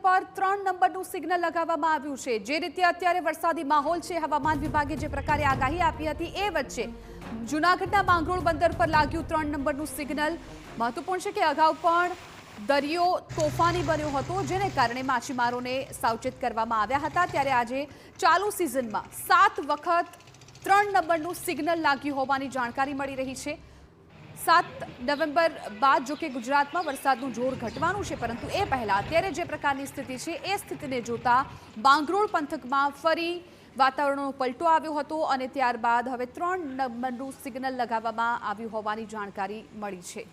પર 3 નંબરનું સિગ્નલ લગાવવામાં આવ્યું છે। જે રીતે અત્યારે વરસાદી માહોલ છે, હવામાન વિભાગે જે પ્રકારે આગાહી આપી હતી એ વચ્ચે જૂનાગઢના માંગરોળ બંદર પર લાગ્યું 3 નંબરનું સિગ્નલ। મહત્વપૂર્ણ છે કે અગાઉ પણ દરિયો તોફાની બન્યો હતો, જેને કારણે માછીમારોને સાવચેત કરવામાં આવ્યા હતા। ત્યારે આજે ચાલુ સિઝનમાં 7 વખત 3 નંબરનું સિગ્નલ લાગ્યું હોવાની જાણકારી મળી રહી છે। 7 નવેમ્બર બાદ જો કે ગુજરાતમાં વરસાદનું જોર ઘટવાનું છે, પરંતુ એ પહેલા અત્યારે જે પ્રકારની સ્થિતિ છે એ સ્થિતિને જોતા માંગરોળ પંથકમાં ફરી વાતાવરણનો પલટો આવ્યો હતો અને ત્યારબાદ હવે 3 નંબરનું સિગ્નલ લગાવવામાં આવ્યું હોવાની જાણકારી મળી છે।